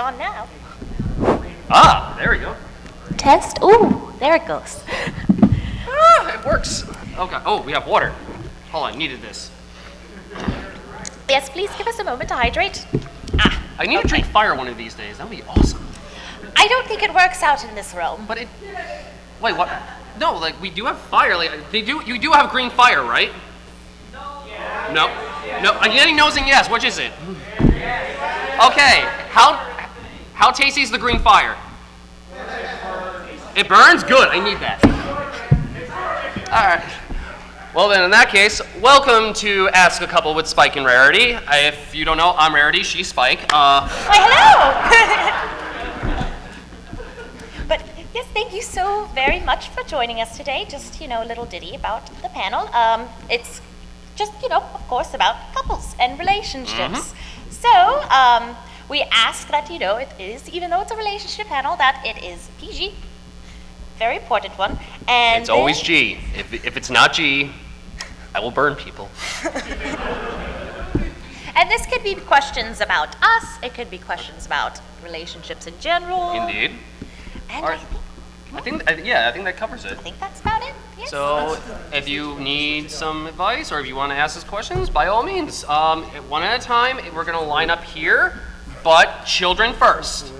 on now. Ah, there we go. Test. Ooh, there it goes. Ah, it works. Okay. Oh, we have water. Hold on, needed this. Yes, please give us a moment to hydrate. I need to drink fire one of these days. That would be awesome. I don't think it works out in this realm. But it. Wait, what? No, like we do have fire. Like You do have green fire, right? No. No. I'm getting nosing. Yes. Which is it? Okay. How tasty is the green fire? It burns? Good. I need that. All right. Well then, in that case, welcome to Ask a Couple with Spike and Rarity. If you don't know, I'm Rarity. She's Spike. Why, hello. But yes, thank you so very much for joining us today. Just, a little ditty about the panel. It's just, of course, about couples and relationships. So, we ask that, it is, even though it's a relationship panel, that it is PG. Very important one. And it's always G. If it's not G, I will burn people. And this could be questions about us. It could be questions about relationships in general. Indeed. And I think that covers it. I think that's about it. Yes. So, if you need some advice or if you want to ask us questions, by all means, one at a time. We're going to line up here, but children first.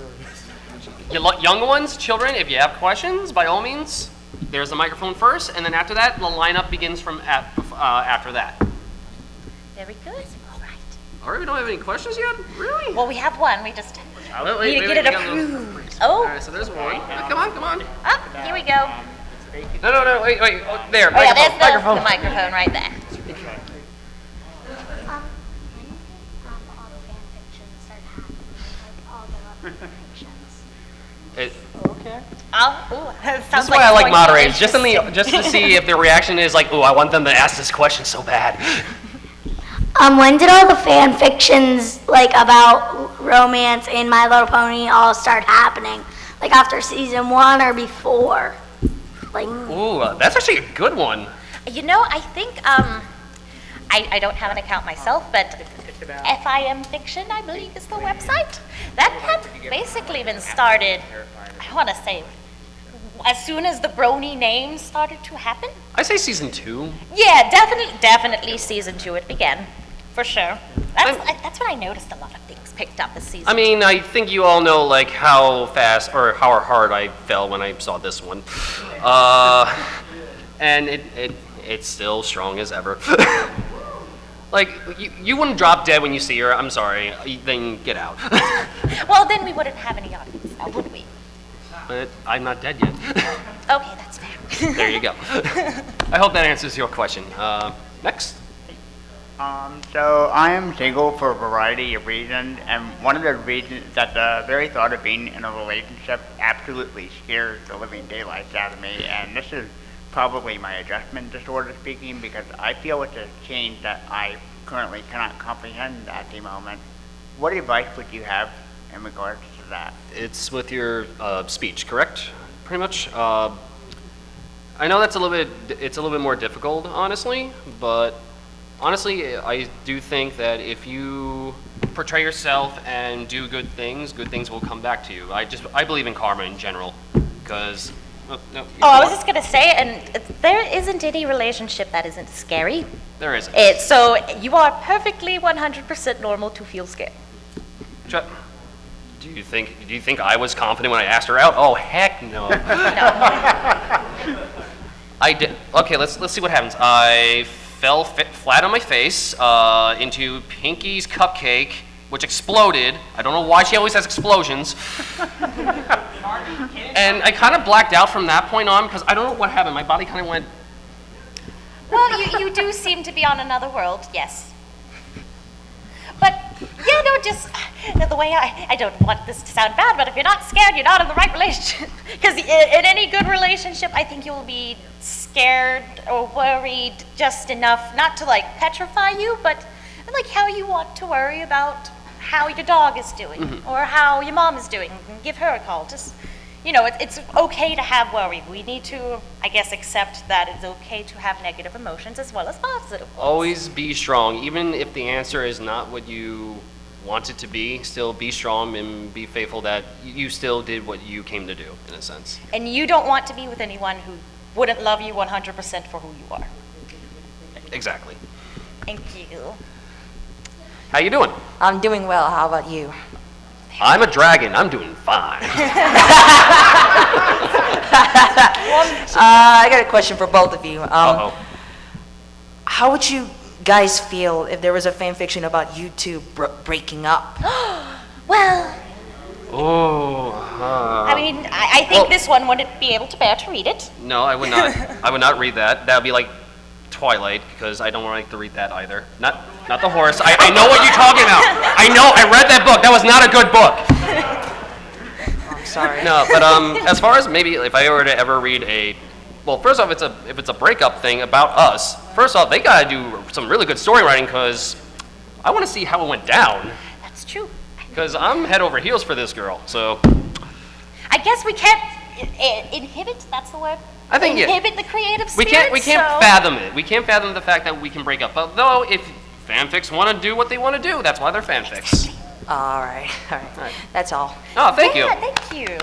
Young ones, children, if you have questions, by all means, there's the microphone first, and then after that, the lineup begins from after that. Very good. All right. All right, we don't have any questions yet? Really? Well, we have one. We just need to get it approved. Oh. All right, so there's one. Come on. Ah, here we go. No, wait. Oh, there, Oh, yeah, there's microphone. the microphone right there. Okay. Sounds This is like why I it's like going moderators, delicious. just to see if the reaction is like, I want them to ask this question so bad. When did all the fan fictions about romance in My Little Pony all start happening? Like after season 1 or before? Ooh, that's actually a good one. I think I don't have an account myself, but FIM Fiction, I believe, is the website. That had basically been started, I want to say, as soon as the Brony name started to happen. I say season 2. Yeah, definitely season 2 it began, for sure. That's when I noticed a lot of things picked up as season 2. I mean, I think you all know how fast or how hard I fell when I saw this one. And it's still strong as ever. You wouldn't drop dead when you see her. I'm sorry. Then get out. Well, then we wouldn't have any audience now, would we? But I'm not dead yet. Okay, that's fair. There you go. I hope that answers your question. Next. So I am single for a variety of reasons, and one of the reasons that the very thought of being in a relationship absolutely scares the living daylights out of me, and this is probably my adjustment disorder speaking, because I feel it's a change that I currently cannot comprehend at the moment. What advice would you have in regards to that? It's with your speech, correct? Pretty much. I know it's a little bit more difficult, honestly, but honestly, I do think that if you portray yourself and do good things will come back to you. I believe in karma in general, because. I was just gonna say, and there isn't any relationship that isn't scary. There isn't. So you are perfectly 100% normal to feel scared. Do you think I was confident when I asked her out? Oh heck no. No. I did. Okay, let's see what happens. I fell flat on my face into Pinky's cupcake, which exploded. I don't know why she always has explosions. And I kind of blacked out from that point on because I don't know what happened. My body kind of went. Well, you do seem to be on another world, yes. But, just the way I don't want this to sound bad, but if you're not scared, you're not in the right relationship. Because in any good relationship, I think you'll be scared or worried just enough, not to petrify you, but how you want to worry about how your dog is doing or how your mom is doing. Give her a call. Just, it's okay to have worry. We need to, I guess, accept that it's okay to have negative emotions as well as positive ones. Always be strong, even if the answer is not what you want it to be, still be strong and be faithful that you still did what you came to do, in a sense. And you don't want to be with anyone who wouldn't love you 100% for who you are. Exactly. Thank you. How you doing? I'm doing well. How about you? I'm a dragon. I'm doing fine. I got a question for both of you. Uh-oh. How would you guys feel if there was a fan fiction about you two breaking up? Well, Oh. I mean, I think this one wouldn't be able to bear to read it. No, I would not. I would not read that. That would be like Twilight, because I don't like to read that either. Not the horse. I know what you're talking about. I know. I read that book. That was not a good book. I'm sorry. No, but as far as maybe if I were to ever read well, first off, if it's a breakup thing about us. First off, they gotta do some really good story writing, because I want to see how it went down. That's true. Because I'm head over heels for this girl. So I guess we can't inhibit. That's the word. I think inhibit the creative we spirit. can't fathom it. We can't fathom the fact that we can break up. But though, if fanfics want to do what they want to do, that's why they're fanfics. All right. That's all. Oh, thank you. Yeah, thank you.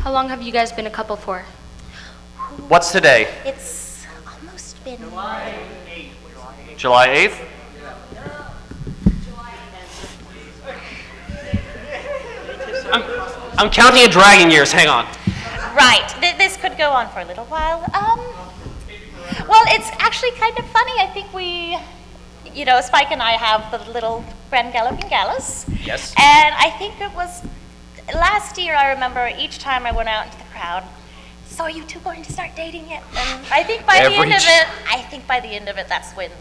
How long have you guys been a couple for? What's today? It's almost been. July 8th? I'm counting in dragon years. Hang on. Right. This could go on for a little while. Well, it's actually kind of funny. I think Spike and I have the little Grand Galloping Gallas. Yes. And I think it was last year, I remember each time I went out into the crowd, so are you two going to start dating yet? And I think by the end of it, that's when.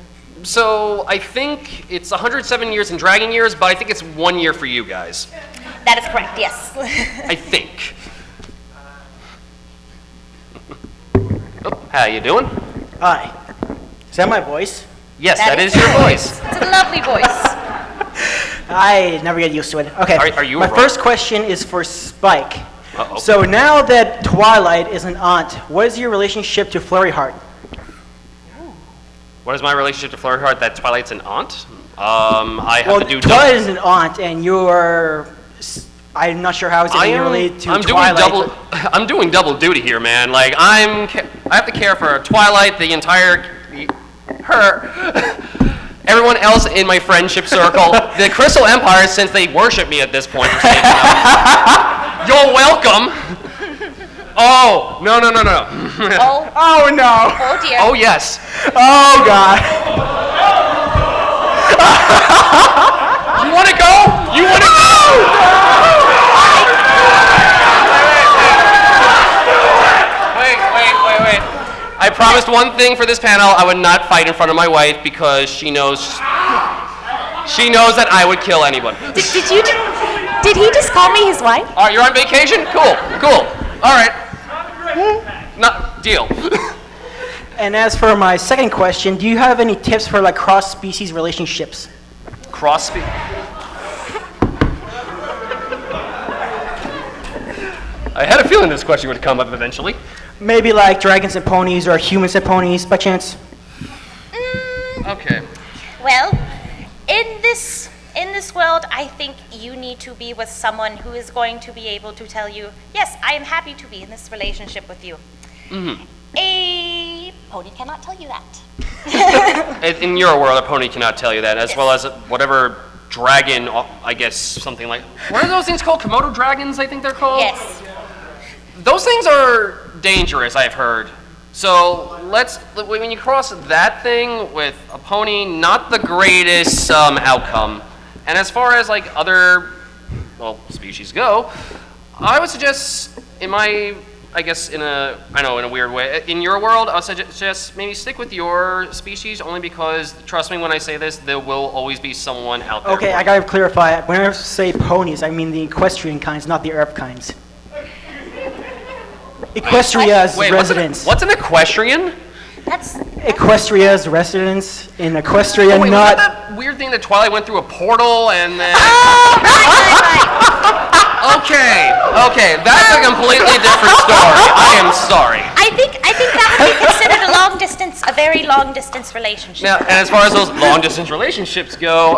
So I think it's 107 years in dragon years, but I think it's 1 year for you guys. That is correct, yes. I think. Oh, how you doing? Hi. Is that my voice? Yes, that is your voice. It's a lovely voice. I never get used to it. Okay. Are you my a first question is for Spike. Uh-oh. So now that Twilight is an aunt, what is your relationship to Flurry Heart? What is my relationship to Flurry Heart? That Twilight's an aunt? I have to do. Twilight is an aunt, and you're. I'm not sure how it's related to Twilight. I'm doing double duty here, man. Like I have to care for Twilight, her, everyone else in my friendship circle, the Crystal Empire, since they worship me at this point. You're welcome. Oh no! Oh no! Oh dear. Oh yes. Oh God! You want to go? You want to go? Wait. I promised one thing for this panel. I would not fight in front of my wife because she knows that I would kill anyone. Did he just call me his wife? All right, you're on vacation? Cool. All right. Deal. And as for my second question, do you have any tips for like cross-species relationships? Cross-species? I had a feeling this question would come up eventually. Maybe like dragons and ponies or humans and ponies, by chance? Okay. Well, in this world, I think you need to be with someone who is going to be able to tell you, yes, I am happy to be in this relationship with you. Mm-hmm. A pony cannot tell you that. In your world, a pony cannot tell you that, as well as whatever dragon, I guess, something like... What are those things called? Komodo dragons, I think they're called? Yes. Those things are dangerous, I've heard. So when you cross that thing with a pony, not the greatest outcome. And as far as like other, species go, I would suggest in a weird way, in your world, I would suggest maybe stick with your species only because, trust me when I say this, there will always be someone out there. Okay, I gotta clarify. When I say ponies, I mean the equestrian kinds, not the Arab kinds. Equestria's residence. What's an equestrian? Equestria's residence in Equestria, Was not... that that weird thing that Twilight went through a portal and then... Right. Okay, that's a completely different story. I am sorry. I think that would be considered a very long distance relationship. Now, and as far as those long distance relationships go,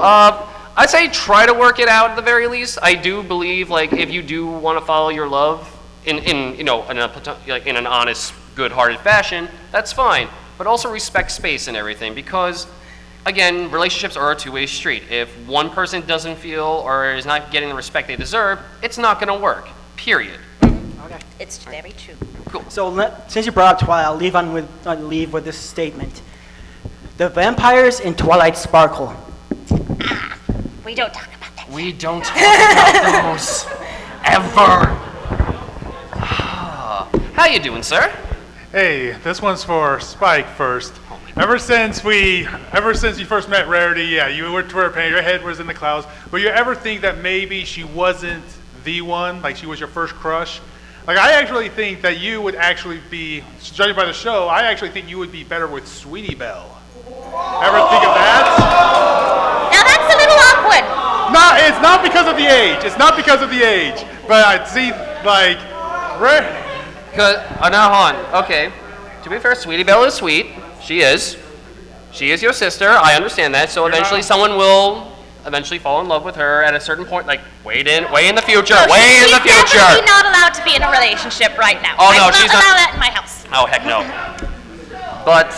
I'd say try to work it out at the very least. I do believe, like, if you do want to follow your love in you know, in an honest, good-hearted fashion, that's fine. But also respect space and everything, because, again, relationships are a two-way street. If one person doesn't feel or is not getting the respect they deserve, it's not going to work. Period. Okay. It's very true. So since you brought up Twilight, I'll leave with this statement. The vampires in Twilight sparkle. We don't talk about that. We don't talk about those ever. How you doing, sir? Hey, this one's for Spike first. Ever since you first met Rarity, yeah, you were to her pain, your head was in the clouds. But you ever think that maybe she wasn't the one, like she was your first crush? Like, I actually think that you would actually be, judging by the show, I actually think you would be better with Sweetie Belle. Ever think of that? Now that's a little awkward. No, it's not because of the age. It's not because of the age. But I see, like, Now, hold on. Okay. To be fair, Sweetie Belle is sweet. She is. She is your sister. I understand that. So eventually someone will eventually fall in love with her at a certain point, like way in the future. Way in the future. She's definitely not allowed to be in a relationship right now. Oh, no, I will she's not not. allow that in my house. Oh, heck no. But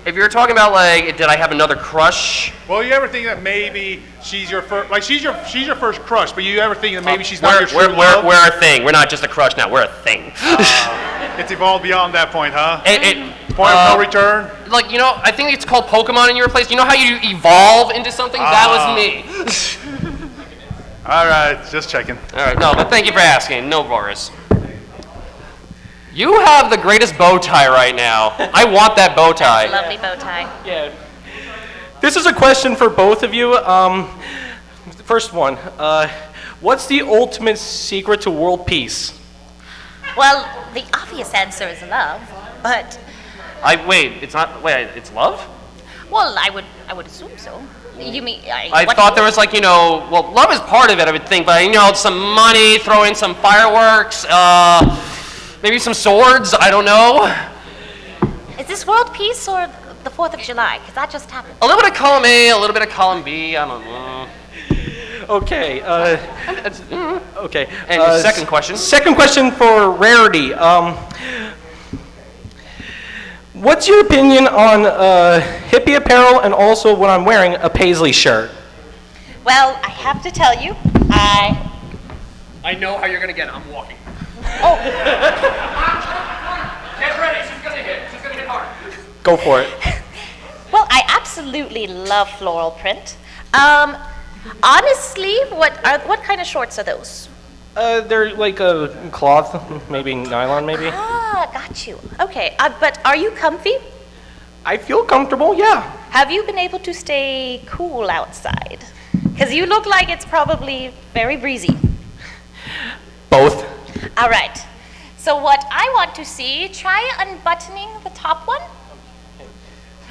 if you're talking about, like, did I have another crush? well, you ever think that maybe she's your first, like she's your first crush, but you ever think that maybe she's not your true love? We're a thing. We're not just a crush now. We're a thing. It's evolved beyond that point, huh? Point uh, of no return? Like, you know, I think it's called Pokemon in your place. You know how you evolve into something? That was me. All right, just checking. All right, no, but thank you for asking. No, Boris. You have the greatest bow tie right now. I want that bow tie. Lovely bow tie. Yeah. This is a question for both of you. The first one. What's the ultimate secret to world peace? Well, the obvious answer is love, but It's love? well, I would assume so. You mean I thought there was, like, you know, well, love is part of it, I would think, but, you know, some money, throw in some fireworks, maybe some swords, I don't know. Is this world peace or the 4th of July? Because that just happened. A little bit of column A, a little bit of column B, I don't know. Okay. Okay. And your second question? Second question for Rarity. What's your opinion on hippie apparel and also when I'm wearing a paisley shirt? Well, I have to tell you, I know how you're gonna get it. I'm walking. Oh. Get ready, she's gonna hit hard. Go for it. Well, I absolutely love floral print. Honestly, what kind of shorts are those? They're like a cloth, maybe nylon, maybe. Ah, got you. Okay, but are you comfy? I feel comfortable, yeah. Have you been able to stay cool outside? Because you look like it's probably very breezy. Both. All right. So what I want to see, try unbuttoning the top one.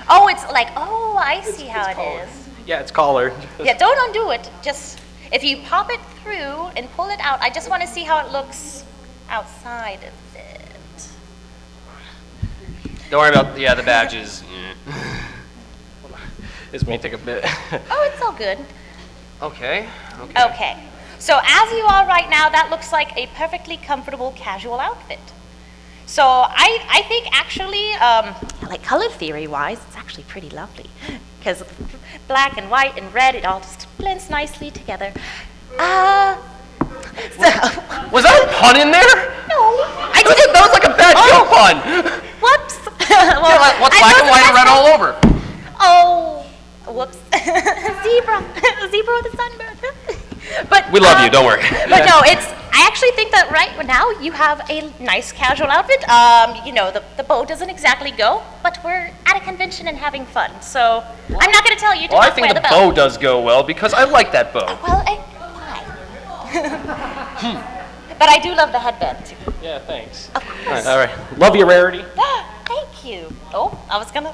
Oh, it's like, I see how it is. Yeah, it's collared. Yeah, don't undo it. Just, if you pop it through and pull it out, I just want to see how it looks outside of it. Don't worry about, the badges. This may take a bit. Oh, it's all good. Okay. Okay. So as you are right now, that looks like a perfectly comfortable casual outfit. So I think actually, like color theory-wise, it's actually pretty lovely. Because black and white and red, it all just blends nicely together. Was that a pun in there? No. That was like a bad joke pun. Whoops. What's black and white and red all over? Oh, whoops. Zebra with a sunburn. But We love you, don't worry. But no, I actually think that right now you have a nice casual outfit. You know, the bow doesn't exactly go, but we're at a convention and having fun. So I'm not going to tell you to Well, I not think wear the the bow does go well because I like that bow. Well, why? But I do love the headband too. Yeah, thanks. Of course. All right. Love you, Rarity. Thank you. Oh, I was gonna.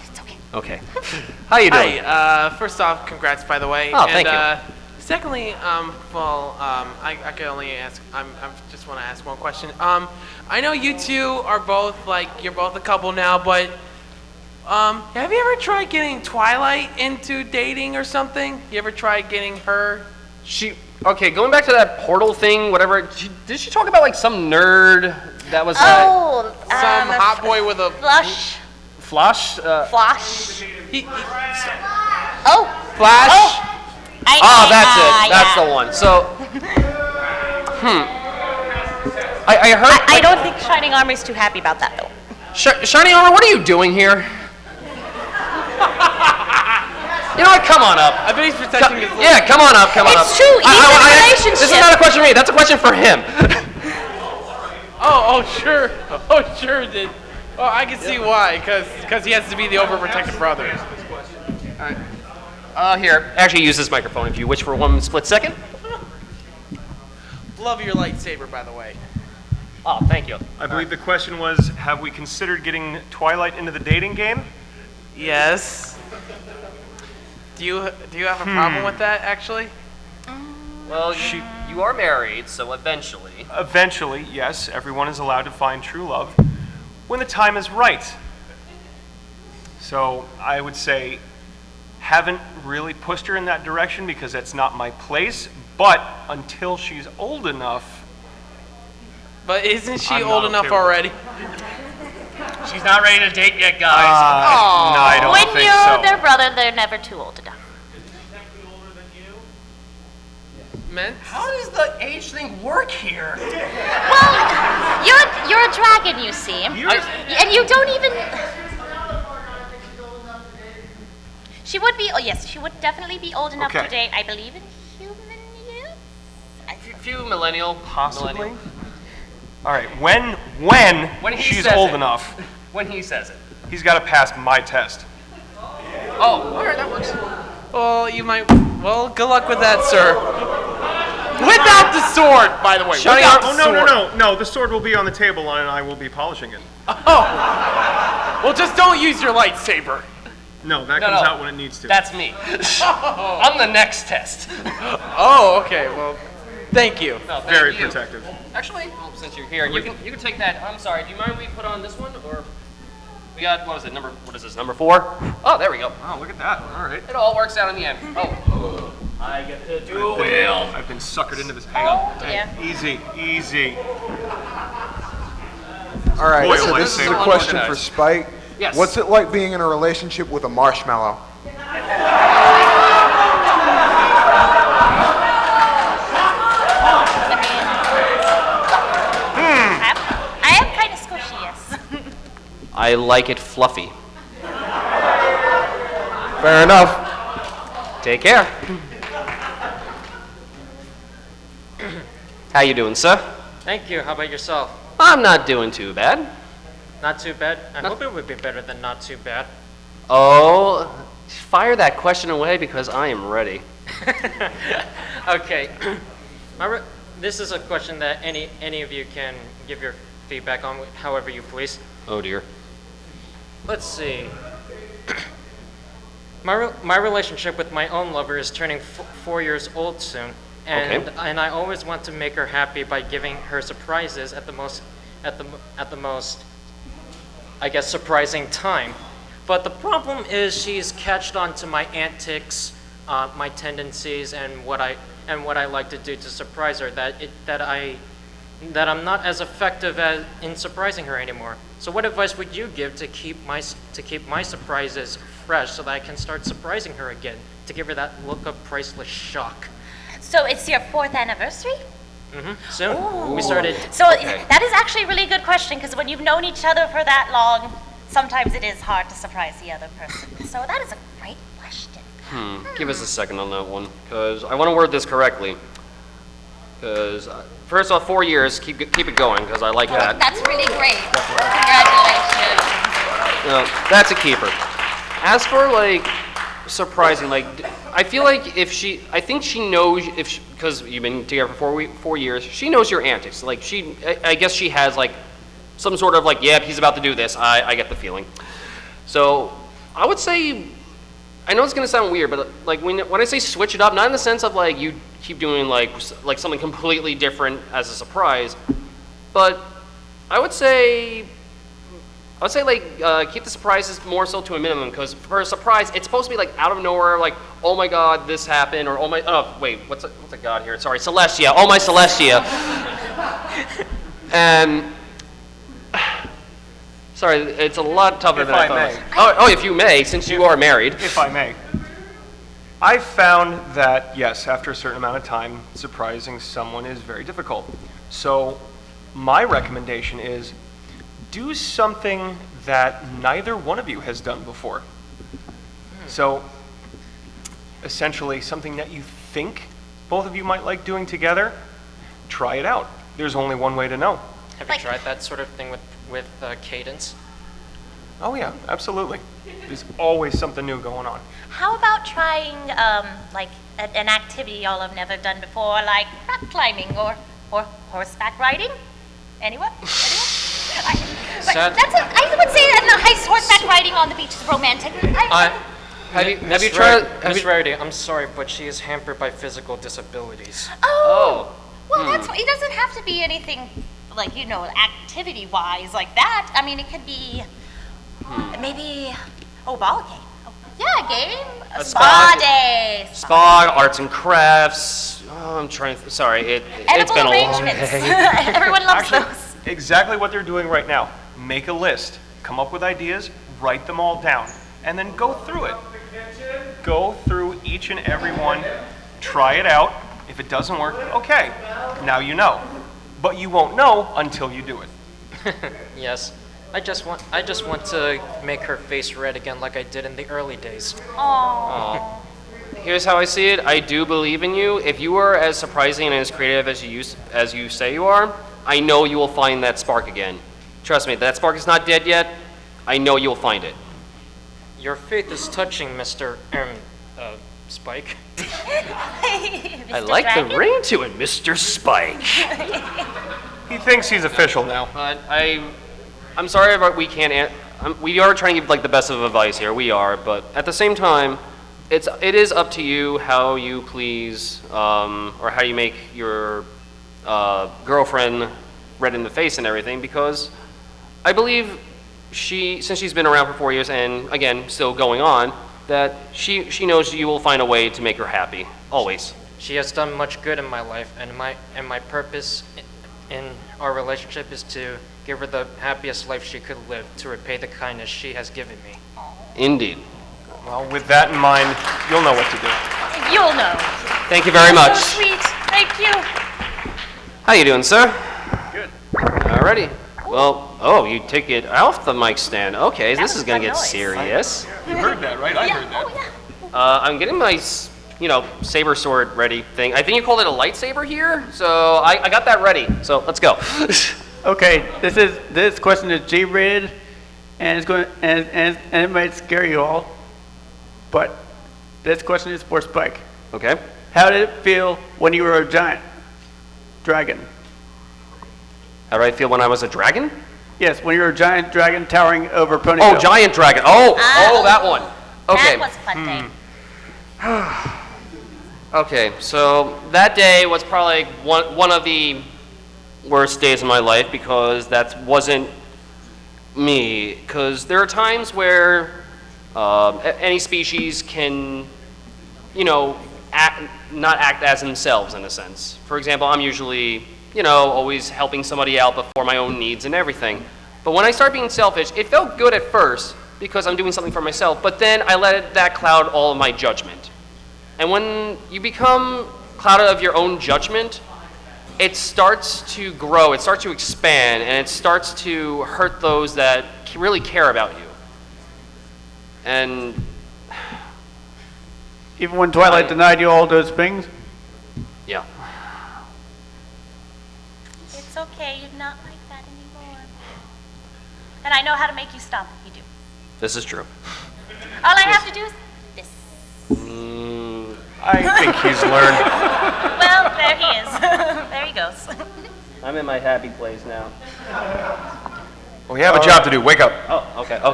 It's okay. Okay. How you doing? Hi. First off, congrats, by the way. Oh, thank you. Secondly, I can only ask. I just want to ask one question. I know you two are both you're both a couple now, but Have you ever tried getting Twilight into dating or something? You ever tried getting her? Okay, going back to that portal thing, whatever. Did she talk about like some nerd that was Some hot boy with a Flush. Flash? Flash. Oh. Flash. That's it. That's the one. So, I heard. I don't think Shining Armor's too happy about that though. Shiny Armor, what are you doing here? You know what? Come on up. I bet he's protecting his. Yeah, come on up. Come on up. It's true. He's in a relationship. This is not a question for me. That's a question for him. Oh, sure. Oh, sure it did. Oh, I can see why. Because he has to be the overprotective brother. All right. Here, actually use this microphone if you wish for 1 split second. Love your lightsaber, by the way. Oh, thank you. I believe the question was, have we considered getting Twilight into the dating game? Yes. Do you have a problem with that, actually? Well, you are married, so eventually. Eventually, yes, everyone is allowed to find true love when the time is right. So I would say, haven't really pushed her in that direction because that's not my place, but until she's old enough. But isn't she I'm old not enough okay with already? She's not ready to date yet, guys. No, I don't When think you're so. their brother, they're never too old enough. Men? How does the age thing work here? Well, you're a dragon, you see, and you don't even. She would be. Oh yes, she would definitely be old enough Okay. to date. I believe in human youth. Few millennial. Possibly. Millennial. All right, when When he she's says old it. enough, When he says it. he's got to pass my test. Oh, all right, that works. Well, you might. Well, good luck with that, sir. Without the sword, by the way. Without the sword. No, the sword will be on the table and I will be polishing it. Oh. Well, just don't use your lightsaber. No, that No, comes no. out when it needs to. That's me. I'm the next test. Oh, okay. Well, thank you. No, thank Very you. protective. Actually, since you're here, you can take that. I'm sorry. Do you mind we put on this one or? We got what is this? Number 4? Oh, there we go. Oh, look at that. All right. It all works out in the end. Oh, I get to do a wheel. I've been suckered into this. Hang on. dear. Easy, easy. All right, Boy, so oh, this is my a God. question for Spike. Yes. What's it like being in a relationship with a marshmallow? I am kind of squishy, yes. I like it fluffy. Fair enough. Take care. How you doing, sir? Thank you. How about yourself? I'm not doing too bad. Not too bad? I hope it would be better than not too bad. Oh, fire that question away because I am ready. Okay. This is a question that any of you can give your feedback on however you please. Oh dear. Let's see. My relationship with my own lover is turning 4 years old soon, and Okay. and I always want to make her happy by giving her surprises at the most, I guess, surprising time. But the problem is she's catched on to my antics, my tendencies, and what I like to do to surprise her. That I'm not as effective in surprising her anymore. So what advice would you give to keep my surprises fresh so that I can start surprising her again, to give her that look of priceless shock? So it's your 4th anniversary? Soon. We started. So that is actually a really good question because when you've known each other for that long, sometimes it is hard to surprise the other person. So that is a great question. Give us a second on that one, because I want to word this correctly. Because first off, 4 years, keep it going, because I like that. That's really great. Congratulations. That's a keeper. As for like surprising, like I feel like I think she knows because you've been together for 4 years, she knows your antics. Like I guess she has like some sort of like, yeah, he's about to do this. I get the feeling. So I would say, I know it's gonna sound weird, but like when I say switch it up, not in the sense of like you keep doing like something completely different as a surprise, but I would say I would say like keep the surprises more so to a minimum, because for a surprise, it's supposed to be like out of nowhere, like, oh my God, this happened, or oh my, oh wait, what's a god here? Sorry, Celestia. Oh my Celestia. And sorry, it's a lot tougher than I thought. Oh, if you may, since you are married. If I may. I've found that, yes, after a certain amount of time, surprising someone is very difficult. So my recommendation is do something that neither one of you has done before. So essentially something that you think both of you might like doing together, try it out. There's only one way to know. Have you tried that sort of thing with cadence? Oh yeah, absolutely. There's always something new going on. How about trying like an activity y'all have never done before, like rock climbing or horseback riding? Anyone? I would say that horseback riding on the beach is romantic. Have you tried? Miss Rarity, I'm sorry, but she is hampered by physical disabilities. Oh. Well, that's it. Doesn't have to be anything like activity-wise like that. I mean, it could be maybe ball game. Yeah, a game. A spa day. Spa, arts and crafts. Oh, I'm trying. Sorry, it's been a long day. Everyone loves those. Exactly what they're doing right now. Make a list, come up with ideas, write them all down, and then go through it. Go through each and every one, try it out. If it doesn't work, okay, now you know. But you won't know until you do it. Yes. I just want to make her face red again like I did in the early days. Aww. Here's how I see it. I do believe in you. If you are as surprising and as creative as you say you are, I know you will find that spark again. Trust me, that spark is not dead yet. I know you'll find it. Your faith is touching, Mr. Spike. I like the ring to it, Mr. Spike. He thinks he's official now. But I'm sorry, but we can't. We are trying to give like the best of advice here. We are, but at the same time, it is up to you how you please, or how you make your girlfriend red in the face and everything. Because I believe since she's been around for 4 years and again still going on, that she knows you will find a way to make her happy always. She has done much good in my life, and my purpose in our relationship is to give her the happiest life she could live, to repay the kindness she has given me. Indeed. Well, with that in mind, you'll know what to do. You'll know. Thank you very much. So sweet. Thank you. How you doing, sir? Good. Alrighty. Well, you take it off the mic stand. Okay, this is gonna get serious. You heard that, right? I heard that. Oh, yeah. I'm getting my, saber sword ready thing. I think you called it a lightsaber here, so I got that ready. So let's go. Okay, this question is G-rated, and it's going and it might scare you all, but this question is for Spike. Okay. How did it feel when you were a giant dragon? How did I feel when I was a dragon? Yes, when you were a giant dragon towering over Ponyville. Oh, giant dragon. Oh, that one. Okay. That was a fun day. Okay, so that day was probably one of the worst days of my life because that wasn't me. Because there are times where any species can, not act as themselves in a sense. For example, I'm usually, always helping somebody out before my own needs and everything. But when I start being selfish, it felt good at first because I'm doing something for myself, but then I let that cloud all of my judgment. And when you become clouded of your own judgment, it starts to grow, it starts to expand, and it starts to hurt those that really care about you. And even when Twilight denied you all those things? Yeah. It's okay, you're not like that anymore. And I know how to make you stop if you do. This is true. All I have to do is this. I think he's learned. Well, there he is. There he goes. I'm in my happy place now. Well, we have a job to do. Wake up. Oh, okay. All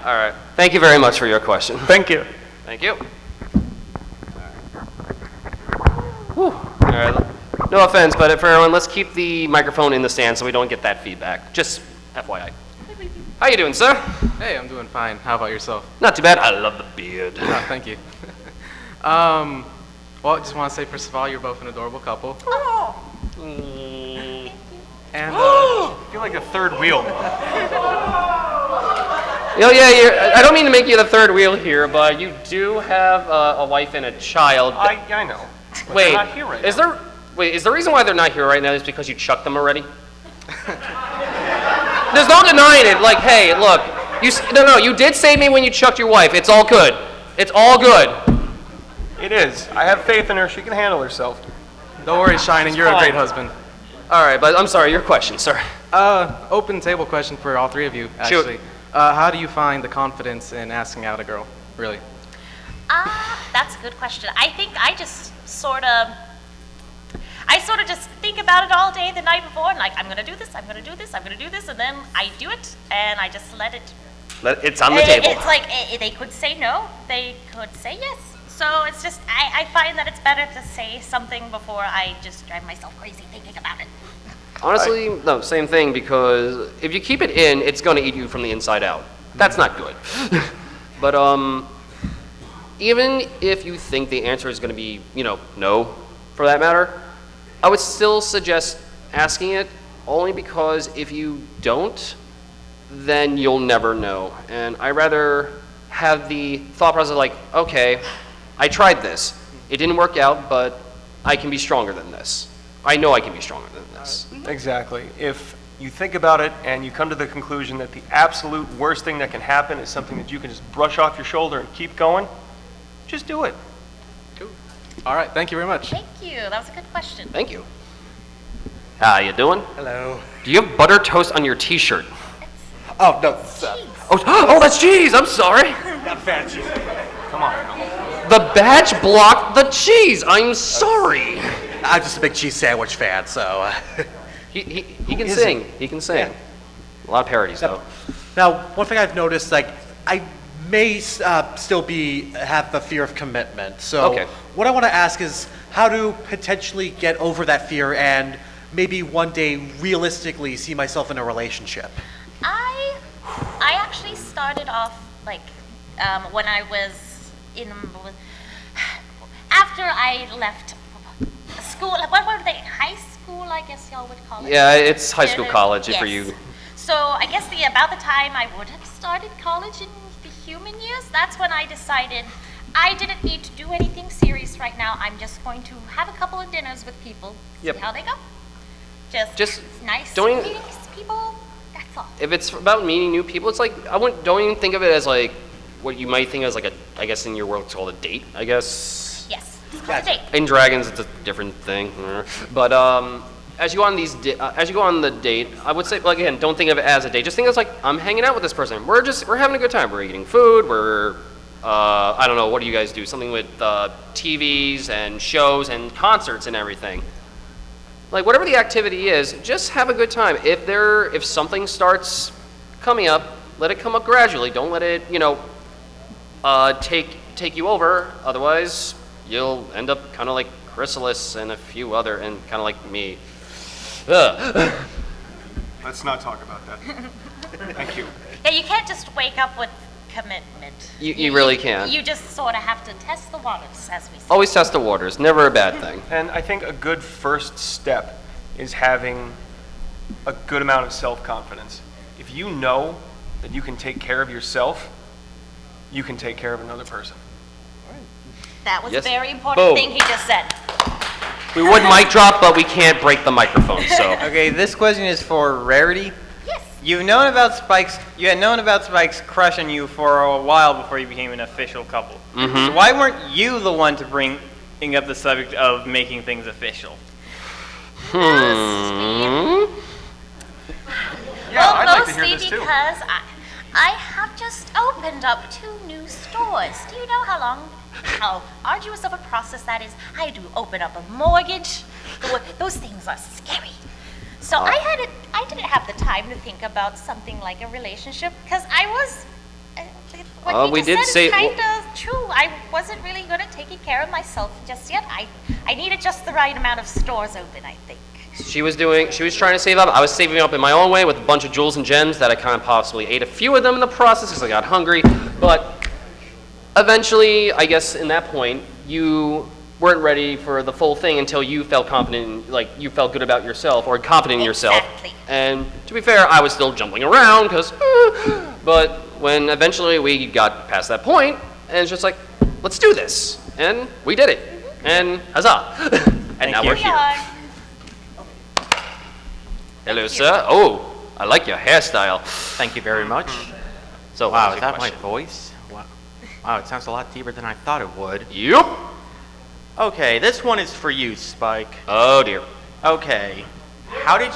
right. Thank you very much for your question. Thank you. Thank you. Whew. All right. No offense, but for everyone, let's keep the microphone in the stand so we don't get that feedback. Just FYI. How you doing, sir? Hey, I'm doing fine. How about yourself? Not too bad. I love the beard. Oh, thank you. Well, I just want to say, first of all, you're both an adorable couple. And I feel like a third wheel. Oh yeah, I don't mean to make you the third wheel here, but you do have a wife and a child. I know. But Wait, they're not here right now. Is the reason why they're not here right now is because you chucked them already? There's no denying it. Like, hey, look, you did save me when you chucked your wife. It's all good. It's all good. It is. I have faith in her. She can handle herself. don't worry, Shining, you're a great husband. All right, but I'm sorry, your question, sir. Open table question for all three of you, Shoot. actually. How do you find the confidence in asking out a girl, really? That's a good question. I think I sort of just think about it all day the night before, and like, I'm gonna do this, I'm gonna do this, I'm gonna do this, and then I do it, and I just let it. It's on the table. It's like, they could say no, they could say yes. So it's just, I find that it's better to say something before I just drive myself crazy thinking about it. Honestly, no, same thing, because if you keep it in, it's going to eat you from the inside out. That's not good. But even if you think the answer is going to be, no, for that matter, I would still suggest asking it, only because if you don't, then you'll never know. And I rather have the thought process like, okay, I tried this. It didn't work out, but I can be stronger than this. I know I can be stronger than this. Exactly. If you think about it and you come to the conclusion that the absolute worst thing that can happen is something that you can just brush off your shoulder and keep going, just do it. Cool. All right, thank you very much. Thank you, that was a good question. Thank you. How you doing? Hello. Do you have butter toast on your t-shirt? Oh, no. Oh, that's cheese. I'm sorry. Not bad cheese. Come on. The badge blocked the cheese. I'm sorry. I'm just a big cheese sandwich fan, so. He can sing. He can sing. A lot of parodies, though. Now, one thing I've noticed, like, I may still have the fear of commitment. So, Okay. what I want to ask is how to potentially get over that fear and maybe one day realistically see myself in a relationship. I actually started off like when I was after I left school. What were they? High school, I guess y'all would call it. Yeah, it's high school, college for you. So I guess about the time I would have started college in the human years, that's when I decided I didn't need to do anything serious right now. I'm just going to have a couple of dinners with people, see how they go. Just nice meeting people. That's all. If it's about meeting new people, it's like don't even think of it as like what you might think of as like I guess in your world it's called a date. I guess. Yes, it's called a date. In Dragons, it's a different thing. But as you go on the date, I would say, like, again, don't think of it as a date. Just think of it as like I'm hanging out with this person. We're having a good time. We're eating food. We're I don't know, what do you guys do? Something with TVs and shows and concerts and everything. Like, whatever the activity is, just have a good time. If something starts coming up, let it come up gradually. Don't let it, take you over. Otherwise, you'll end up kind of like Chrysalis and a few other, and kind of like me. Let's not talk about that. Thank you. Yeah, you can't just wake up with commitment. You really can't. You just sort of have to test the waters, as we say. Always test the waters. Never a bad thing. And I think a good first step is having a good amount of self-confidence. If you know that you can take care of yourself, you can take care of another person. That was Yes. a very important Boom. thing he just said. We would mic drop, but we can't break the microphone, so. Okay, this question is for Rarity. Yes. You had known about Spike's crush on you for a while before you became an official couple. Mhm. So why weren't you the one to bring up the subject of making things official? Well, mostly because I have just opened up 2 new stores. Do you know how arduous of a process that is? I had to open up a mortgage. Those things are scary. So I didn't have the time to think about something like a relationship because I was. What we you did just say- said is kind of true. I wasn't really good at taking care of myself just yet. I needed just the right amount of stores open, I think. She was trying to save up. I was saving up in my own way with a bunch of jewels and gems that I kind of possibly ate a few of them in the process because I got hungry. But eventually, I guess in that point, you weren't ready for the full thing until you felt confident, like you felt good about yourself or confident in yourself. Exactly. And to be fair, I was still jumping around because, but when eventually we got past that point, and it's just like, let's do this. And we did it. And huzzah. And now we're here. Hello, sir. Oh, I like your hairstyle. Thank you very much. So, wow, what is was your that my question? voice? Wow, it sounds a lot deeper than I thought it would. Yep. Okay, this one is for you, Spike. Oh dear. Okay, how did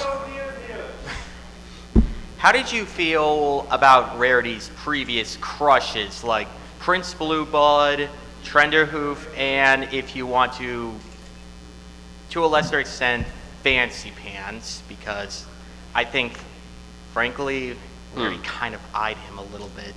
you feel about Rarity's previous crushes, like Prince Blueblood, Trenderhoof, and if you want to a lesser extent, Fancy Pants, because I think, frankly, Rarity kind of eyed him a little bit.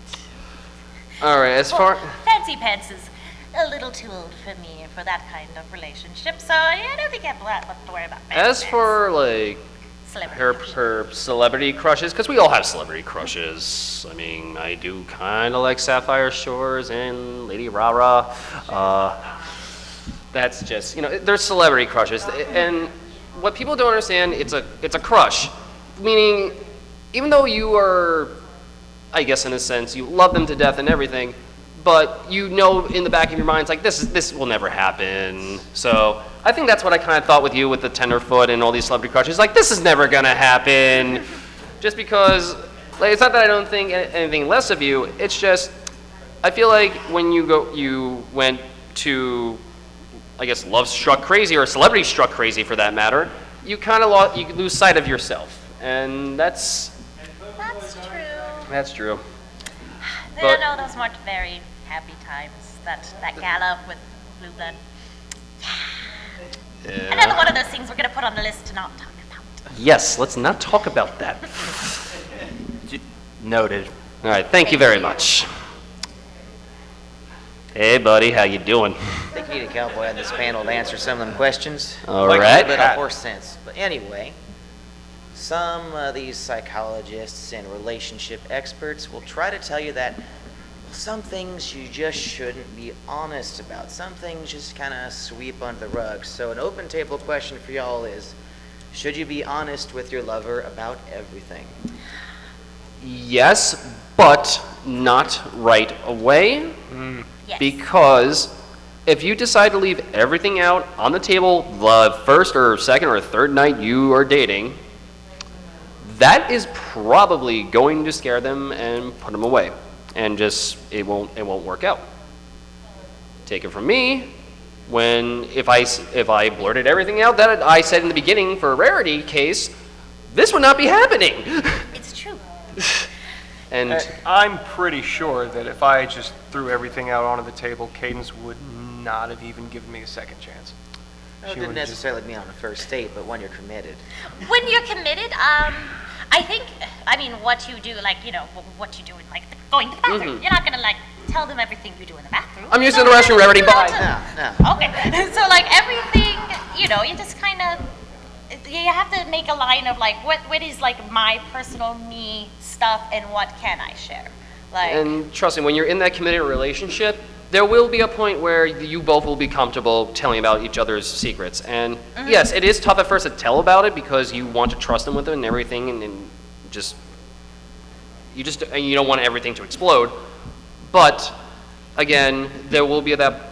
All right, as far... Fancy Pants is a little too old for me for that kind of relationship, so I don't think I have to worry about Fancy As Pants. for, like, Celebrity her celebrity crushes, because we all have celebrity crushes. I mean, I do kind of like Sapphire Shores and Lady Rara. That's just, there's celebrity crushes. And what people don't understand, it's a crush. Meaning, even though you are, I guess in a sense, you love them to death and everything, but you know in the back of your mind, it's like, this will never happen. So I think that's what I kind of thought with you with the Tenderfoot and all these celebrity crushes. Like, this is never going to happen. Just because, like, it's not that I don't think anything less of you. It's just, I feel like when you went to, I guess, Love Struck Crazy or Celebrity Struck Crazy for that matter, you kind of you lose sight of yourself. And that's true. That's true. I know those weren't very happy times. That gala with Blue Blood. Yeah. Another one of those things we're going to put on the list to not talk about. Yes, let's not talk about that. Noted. All right, thank you very much. Hey, buddy, how you doing? I think you need a cowboy on this panel to answer some of them questions. All like right. a little bit of horse sense. But anyway, some of these psychologists and relationship experts will try to tell you that some things you just shouldn't be honest about. Some things just kind of sweep under the rug. So an open table question for y'all is, should you be honest with your lover about everything? Yes, but not right away. Yes. Because if you decide to leave everything out on the table the first or second or third night you are dating, that is probably going to scare them and put them away. And just, it won't work out. Take it from me, if I blurted everything out that I said in the beginning for a Rarity case, this would not be happening. It's true. And I'm pretty sure that if I just threw everything out onto the table, Cadence would not have even given me a second chance. Well, it didn't necessarily mean on a first date, but when you're committed. When you're committed, I think, what you do, what you do in, going to the bathroom. You're not going to, tell them everything you do in the bathroom. I'm using the restroom, Rarity, bye. No. Okay. So, everything, you just kind of, you have to make a line of, what is, my personal me stuff and what can I share? And trust me, when you're in that committed relationship, there will be a point where you both will be comfortable telling about each other's secrets. And yes, it is tough at first to tell about it because you want to trust them with it and everything, and you don't want everything to explode. But again, there will be that,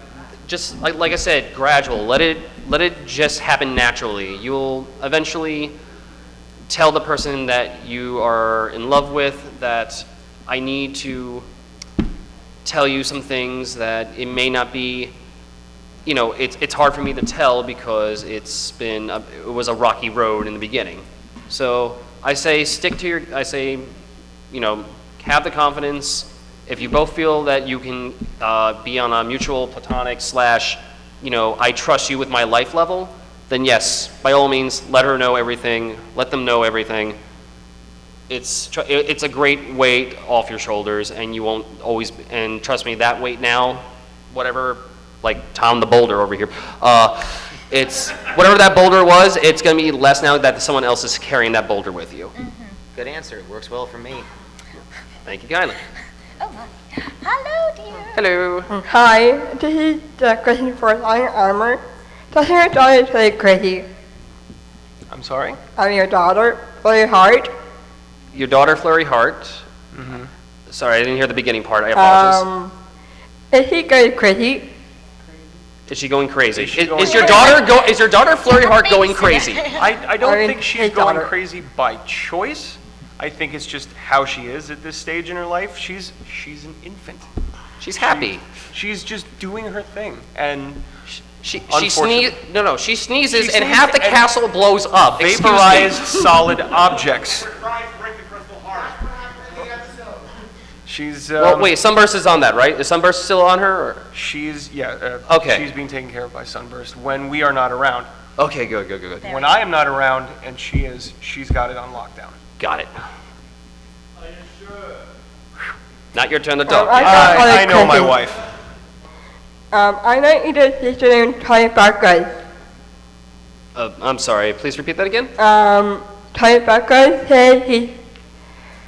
just like I said, gradual. Let it just happen naturally. You'll eventually tell the person that you are in love with that I need to tell you some things that it may not be, it's hard for me to tell because it was a rocky road in the beginning. So I say have the confidence. If you both feel that you can be on a mutual platonic / I trust you with my life level, then yes, by all means, let her know everything, let them know everything. It's a great weight off your shoulders, and you won't always, and trust me, that weight now, whatever, like Tom the Boulder over here, it's whatever that boulder was, it's going to be less now that someone else is carrying that boulder with you. Good answer. It works well for me. Thank you kindly. Oh my. Hello, dear. Hello. Hi, this is the question for Lion Armor. Does your daughter play crazy? I'm sorry? I'm your daughter, play hard. Your daughter, Flurry Heart. Sorry, I didn't hear the beginning part. I apologize. Is she going crazy? Is she going crazy? Is going your daughter Flurry Heart going crazy? I don't think she's going crazy by choice. I think it's just how she is at this stage in her life. She's an infant. She's happy. She's just doing her thing, and she sneezes and half the castle blows up. Vaporized solid objects. She's well, wait, Sunburst is on that, right? Is Sunburst still on her? Or? She's okay. She's being taken care of by Sunburst when we are not around. Okay, good. When I am not around and she's got it on lockdown. Got it. Are you sure? Not your turn to talk. I know my wife. I know you just sister named Tony Barclay. I'm sorry. Please repeat that again. Tony Barclay said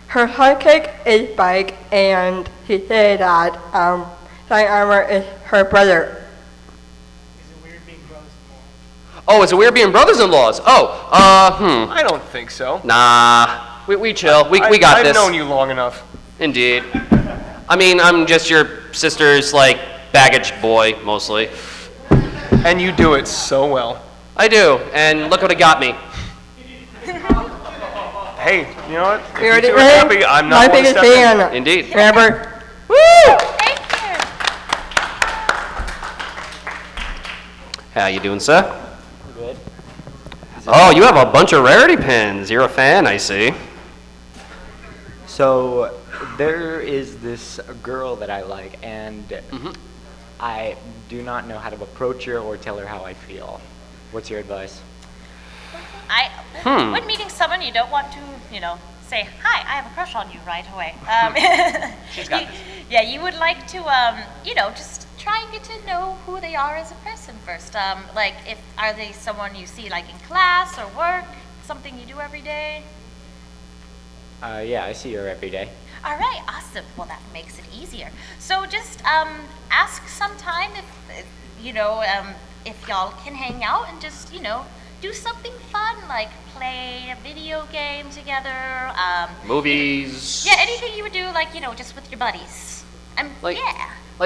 her sidekick is Spike, and he said that Lion Armor is her brother. Oh, is it weird being brothers-in-laws? I don't think so. Nah, we chill. We got this. I've known you long enough. Indeed. I mean, I'm just your sister's, baggage boy, mostly. And you do it so well. I do, and look what it got me. Hey, you know what? If You're you two are happy, I'm not my biggest fan. Indeed. Remember? Woo! How you doing, sir? Good. Oh, you have a bunch of Rarity pins. You're a fan, I see. So there is this girl that I like, and I do not know how to approach her or tell her how I feel. What's your advice? When meeting someone, you don't want to, say, hi, I have a crush on you right away. She's got this. Yeah, you would like to, just try and get to know who they are as a person first. Are they someone you see in class or work, something you do every day? Yeah, I see her every day. All right, awesome. Well, that makes it easier. So just ask sometime if y'all can hang out and just, do something fun, like play a video game together. Movies. Yeah, anything you would do, just with your buddies.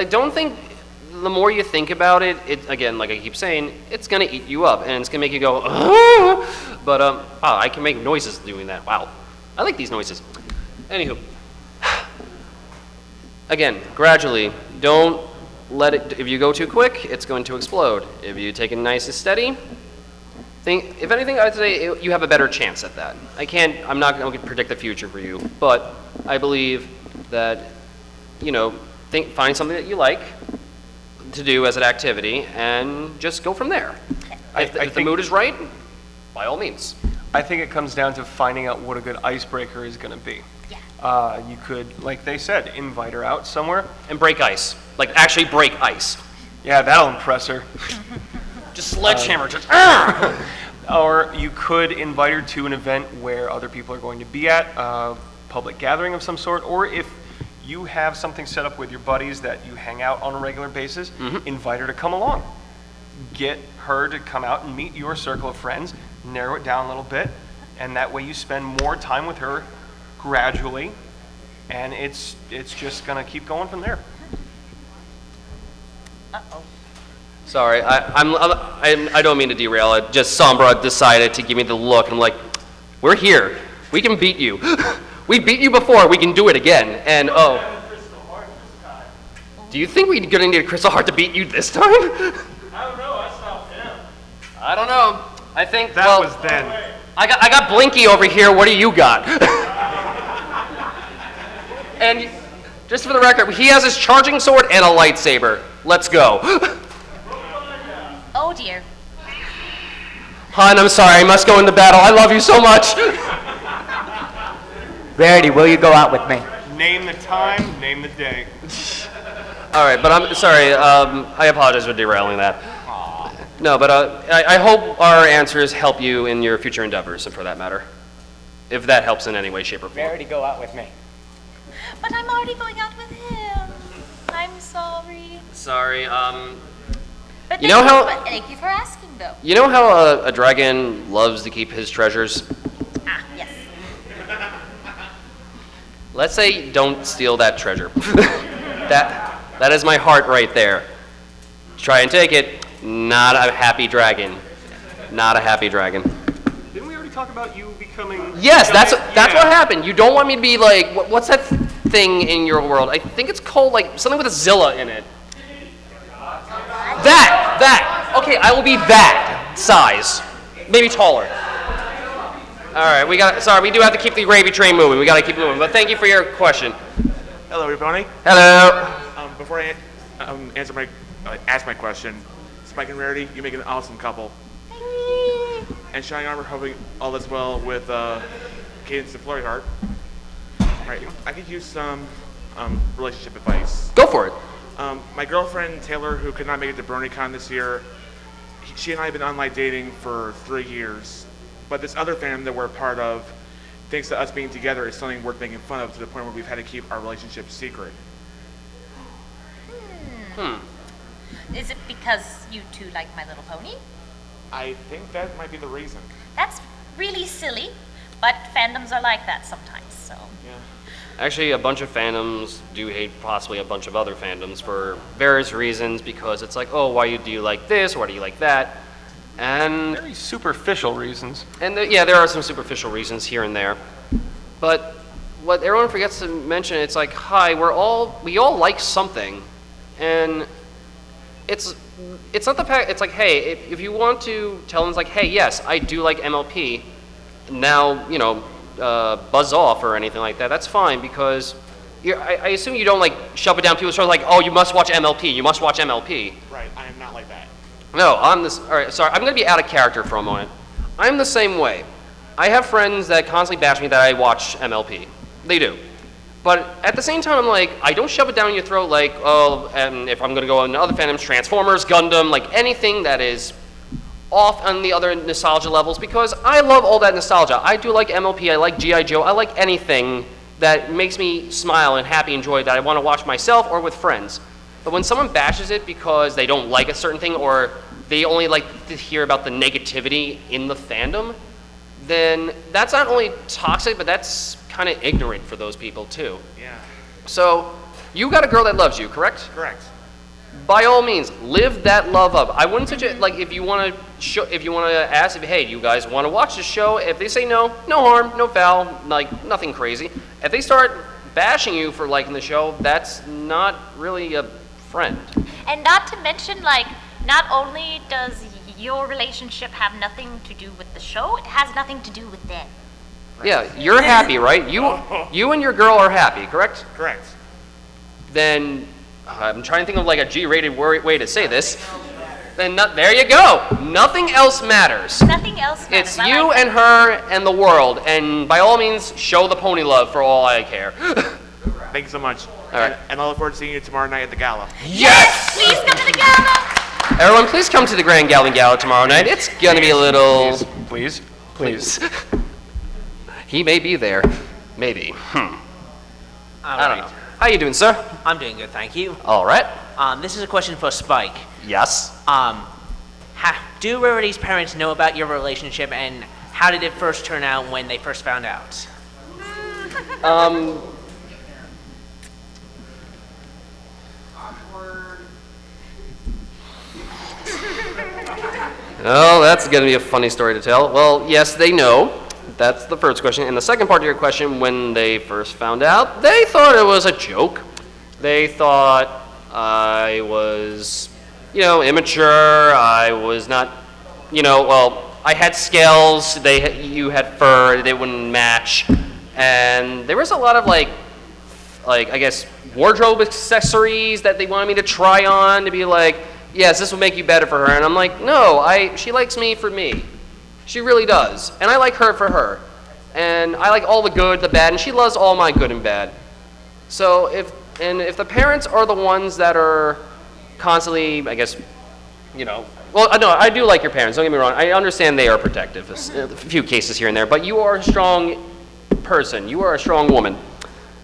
Don't think, the more you think about it, again, like I keep saying, it's going to eat you up, and it's going to make you go, but I can make noises doing that. Wow. I like these noises. Anywho. Again, gradually, don't let it, if you go too quick, it's going to explode. If you take it nice and steady, if anything, I'd say you have a better chance at that. I'm not going to predict the future for you, but I believe that, find something that you like to do as an activity and just go from there. If the mood is right, by all means. I think it comes down to finding out what a good icebreaker is going to be. Yeah. You could, like they said, invite her out somewhere. And break ice. Actually break ice. Yeah, that'll impress her. Just sledgehammer, Or you could invite her to an event where other people are going to be at, a public gathering of some sort, or if you have something set up with your buddies that you hang out on a regular basis, invite her to come along. Get her to come out and meet your circle of friends, narrow it down a little bit, and that way you spend more time with her gradually, and it's just gonna keep going from there. Uh-oh. Sorry, I don't mean to derail it. Just Sombra decided to give me the look, and I'm like, we're here. We can beat you. We beat you before. We can do it again. And do you think we're gonna need a Crystal Heart to beat you this time? I don't know. I stopped him. I don't know. I think that was then. I got Blinky over here. What do you got? And just for the record, he has his charging sword and a lightsaber. Let's go. Oh dear. Han, I'm sorry. I must go into battle. I love you so much. Rarity, will you go out with me? Name the time, name the day. All right, but I'm sorry. I apologize for derailing that. No, but I hope our answers help you in your future endeavors, and for that matter. If that helps in any way, shape, or form. Rarity, go out with me. But I'm already going out with him. I'm sorry. Sorry, But you know how... Thank you for asking, though. You know how a dragon loves to keep his treasures? Ah, yes. Let's say don't steal that treasure. that is my heart right there. Try and take it. Not a happy dragon. Not a happy dragon. Didn't we already talk about you becoming... Yes, that's what happened. You don't want me to be like, what's that thing in your world? I think it's called like something with a Zilla in it. That. Okay, I will be that size. Maybe taller. All right, we do have to keep the gravy train moving. We got to keep moving. But thank you for your question. Hello, everybody. Hello. Before I ask my question, Spike and Rarity, you make an awesome couple. And Shining Armor, hoping all is well with Cadence and Flurry Heart. Right, I could use some relationship advice. Go for it. My girlfriend Taylor, who could not make it to BronyCon this year, she and I have been online dating for 3 years. But this other fandom that we're a part of thinks that us being together is something worth making fun of, to the point where we've had to keep our relationship secret. Is it because you two like My Little Pony? I think that might be the reason. That's really silly, but fandoms are like that sometimes, so. Yeah. Actually, a bunch of fandoms do hate possibly a bunch of other fandoms for various reasons, because it's like, oh, why do you like this, or why do you like that? And very superficial reasons. And yeah, there are some superficial reasons here and there. But what everyone forgets to mention, it's like, hi, we all like something, and it's not the fact. It's like, hey, if you want to tell them, it's like, hey, yes, I do like MLP. Now, buzz off or anything like that. That's fine, because I assume you don't like shove it down people's throats like, oh, you must watch MLP. You must watch MLP. Right, I am not like that. No, all right, sorry, I'm gonna be out of character for a moment. I'm the same way. I have friends that constantly bash me that I watch MLP. They do. But at the same time, I'm like, I don't shove it down your throat like, oh, and if I'm gonna go into other fandoms, Transformers, Gundam, like anything that is off on the other nostalgia levels, because I love all that nostalgia. I do like MLP, I like G.I. Joe, I like anything that makes me smile and happy and joy that I wanna watch myself or with friends. But when someone bashes it because they don't like a certain thing, or they only like to hear about the negativity in the fandom, then that's not only toxic, but that's kind of ignorant for those people too. Yeah. So, you got a girl that loves you, correct? Correct. By all means, live that love up. I wouldn't suggest, like, if you want to ask, if, hey, do you guys want to watch the show? If they say no, no harm, no foul, like, nothing crazy. If they start bashing you for liking the show, that's not really a friend. And not to mention, like, not only does your relationship have nothing to do with the show, it has nothing to do with them. Yeah, you're happy, right? You and your girl are happy, correct? Correct. Then, I'm trying to think of like a G-rated way to say this. Then there you go. Nothing else matters. Nothing else matters. It's you and her and the world. And by all means, show the pony love for all I care. Thank you so much. All right. And I look forward to seeing you tomorrow night at the gala. Yes! Please come to the gala! Everyone, please come to the Grand Gala tomorrow night. It's gonna be a little... Please. He may be there. Maybe. I don't know. How you doing, sir? I'm doing good, thank you. All right. This is a question for Spike. Yes? Do Rarity's parents know about your relationship, and how did it first turn out when they first found out? Oh, that's going to be a funny story to tell. Well, yes, they know. That's the first question. And the second part of your question, when they first found out, they thought it was a joke. They thought I was, immature. I was not, I had scales. You had fur. They wouldn't match. And there was a lot of like I guess, wardrobe accessories that they wanted me to try on to be like, yes, this will make you better for her. And I'm like, no, she likes me for me. She really does. And I like her for her. And I like all the good, the bad, and she loves all my good and bad. So if the parents are the ones that are constantly, I guess, you know, well, no, I do like your parents, don't get me wrong. I understand they are protective, a few cases here and there, but you are a strong person. You are a strong woman.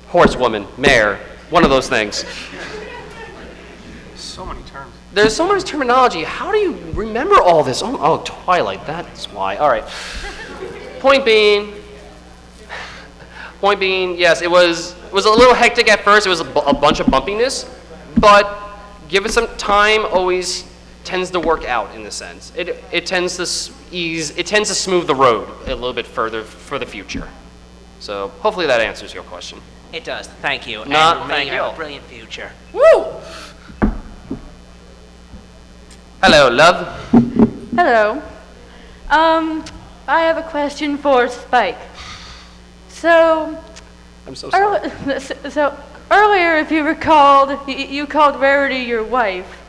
Horsewoman, mare, one of those things. So many terms. There's so much terminology. How do you remember all this? Oh, Twilight, that's why. All right. Point being, yes, it was a little hectic at first. It was a bunch of bumpiness, but give it some time, always tends to work out in the sense. It tends to smooth the road a little bit further for the future. So hopefully that answers your question. It does. Thank you. Not and may thank you have you. a brilliant future. Woo! Hello, love. Hello. I have a question for Spike. So, I'm so sorry. so earlier, if you recalled, you called Rarity your wife.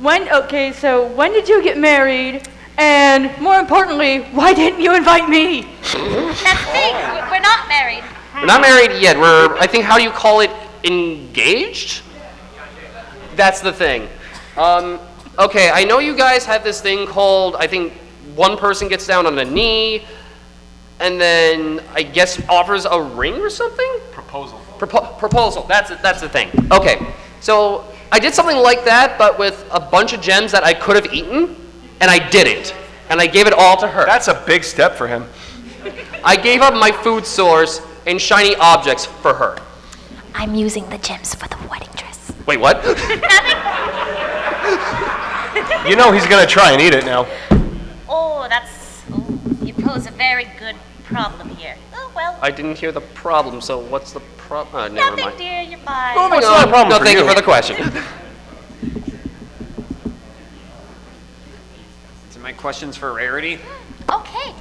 So when did you get married? And more importantly, why didn't you invite me? That's the thing. We're not married. We're not married yet. We're, I think, how do you call it, engaged? That's the thing. Okay, I know you guys have this thing called, I think one person gets down on a knee, and then I guess offers a ring or something? Proposal. Proposal, that's the thing. Okay, so I did something like that, but with a bunch of gems that I could have eaten, and I didn't. And I gave it all to her. That's a big step for him. I gave up my food source and shiny objects for her. I'm using the gems for the wedding dress. Wait, what? You know he's going to try and eat it now. You pose a very good problem here. Oh, well. I didn't hear the problem, so what's the problem? Never Nothing, mind. dear, you're fine. Moving it's on. not a problem No, for thank you you. for the question. So my question's for Rarity. Okay.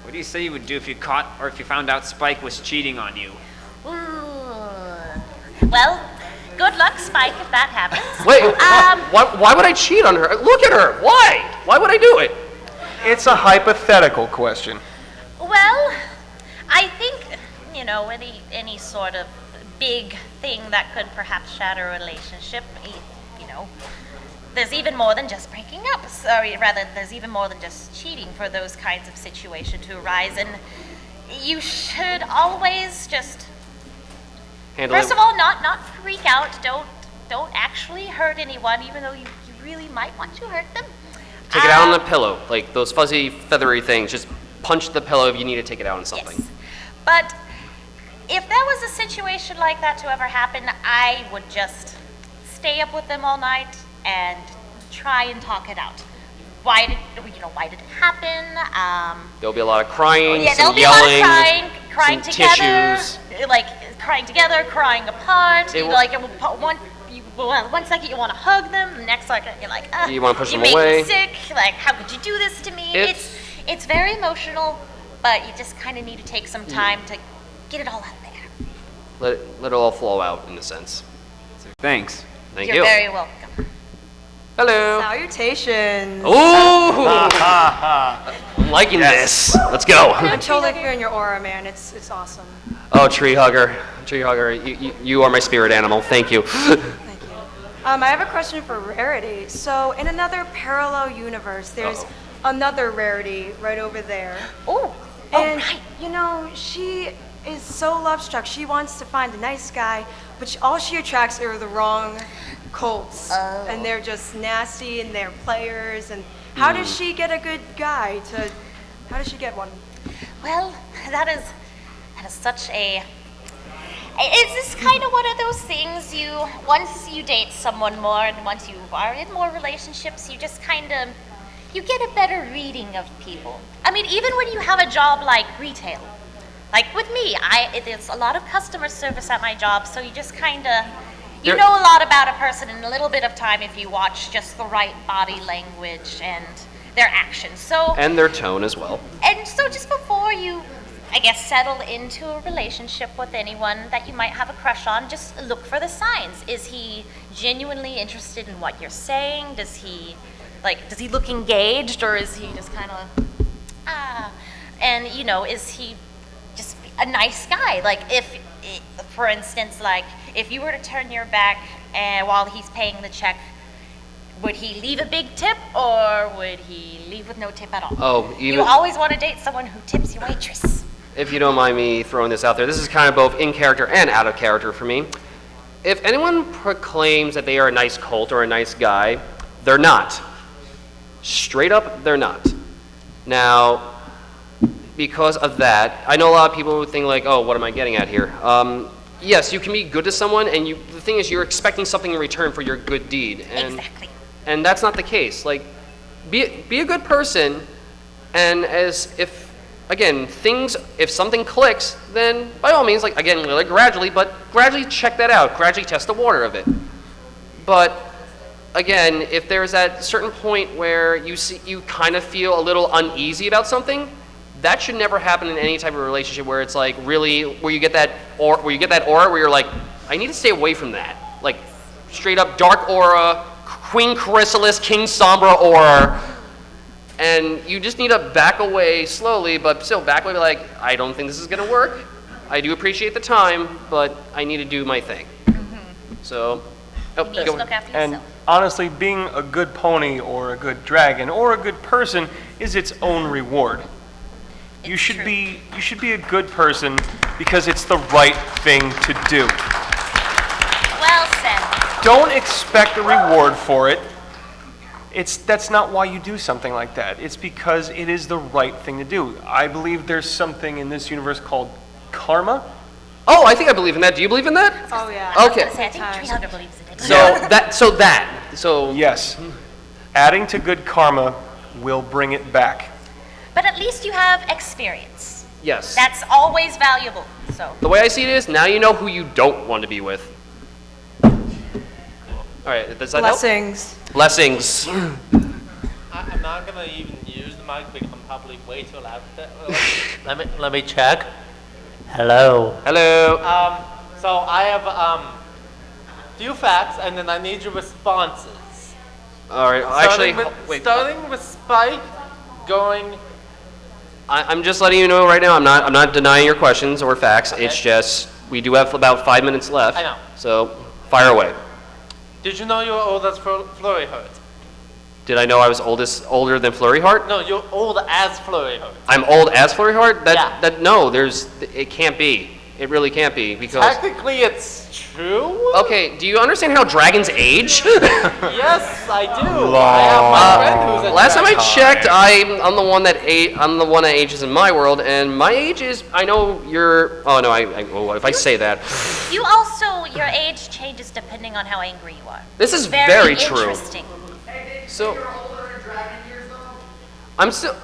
What do you say you would do if you caught or if you found out Spike was cheating on you? Ooh. Well, good luck, Spike, if that happens. Wait, why would I cheat on her? Look at her. Why? Why would I do it? It's a hypothetical question. Well, I think, any sort of big thing that could perhaps shatter a relationship, there's even more than just breaking up. There's even more than just cheating for those kinds of situations to arise. And you should always just, first of all, not freak out. Don't actually hurt anyone, even though you really might want to hurt them. Take it out on the pillow, like those fuzzy, feathery things. Just punch the pillow if you need to take it out on something. Yes. But if there was a situation like that to ever happen, I would just stay up with them all night and try and talk it out. Why did it happen? There'll be a lot of crying, Yeah, some there'll be yelling, a lot of crying some together, tissues. crying together, crying apart. It will- One second you want to hug them, the next second you're like, You wanna push you them make away. me sick. Like, how could you do this to me? It's very emotional, but you just kind of need to take some time to get it all out there. Let it all flow out in a sense. Thanks. Thank You're you. very welcome. Hello. Salutations. Ooh! I'm liking this. Let's go. I'm totally feeling your aura, man. It's awesome. Oh, tree hugger. Tree hugger, you are my spirit animal. Thank you. I have a question for Rarity. So, in another parallel universe, there's another Rarity right over there. Oh, and she is so love-struck. She wants to find a nice guy, but all she attracts are the wrong colts, and they're just nasty and they're players. And how does she get a good guy to? How does she get one? Well, that is such a. It's just kind of one of those things. Once you date someone more, and once you are in more relationships, you just kind of you get a better reading of people. I mean, even when you have a job like retail, like with me, there's a lot of customer service at my job, so you just kind of you know a lot about a person in a little bit of time if you watch just the right body language and their actions. So And their tone as well. and so just before you, I guess, settle into a relationship with anyone that you might have a crush on, just look for the signs. Is he genuinely interested in what you're saying? Does he look engaged, or is he just kind of, and is he just a nice guy? Like, for instance, like, if you were to turn your back while he's paying the check, would he leave a big tip or would he leave with no tip at all? Oh, You always want to date someone who tips your waitress. If you don't mind me throwing this out there, this is kind of both in character and out of character for me. If anyone proclaims that they are a nice cult or a nice guy, they're not. Straight up, they're not. Now, because of that, I know a lot of people would think like, oh, what am I getting at here? Yes, you can be good to someone, and the thing is, you're expecting something in return for your good deed. And, exactly. And that's not the case. Like, be a good person, and if something clicks, then by all means, like, again, really gradually check that out. Gradually test the water of it. But again, if there's that certain point where you kind of feel a little uneasy about something, that should never happen in any type of relationship where it's like really where you get that aura where you're like, I need to stay away from that. Like straight up dark aura, Queen Chrysalis, King Sombra aura. And you just need to back away slowly, but still back away, like, I don't think this is going to work. I do appreciate the time, but I need to do my thing. So, you need to look after and yourself. honestly, being a good pony or a good dragon or a good person is its own reward. You should be a good person because it's the right thing to do. Well said. Don't expect a reward for it. That's not why you do something like that. It's because it is the right thing to do. I believe there's something in this universe called karma. Oh, I think I believe in that. Do you believe in that? Oh yeah. Okay. I think Treehugger believes in it. So yes, adding to good karma will bring it back. But at least you have experience. Yes. That's always valuable. So. The way I see it is, now you know who you don't want to be with. All right, does that Blessings. help? Blessings. I'm not gonna even use the mic because I'm probably way too loud. Let me check. Hello. Hello. So I have few facts, and then I need your responses. All right. Starting with Spike, going. I'm just letting you know right now. I'm not denying your questions or facts. Okay. It's just we do have about 5 minutes left. I know. So fire away. Did you know you were old as Flurry Heart? Did I know I was older than Flurry Heart? No, you're old as Flurry Heart. I'm old as Flurry Heart? Yeah. It can't be. It really can't be because. Technically, it's true. Okay, do you understand how dragons age? Yes, I do. I have my friend who's a Last time I dragon. checked, I'm the one that ages in my world, and my age is. I know you're. Oh no, if I say that. You also, your age changes depending on how angry you are. This is very true. Interesting. So. I'm still.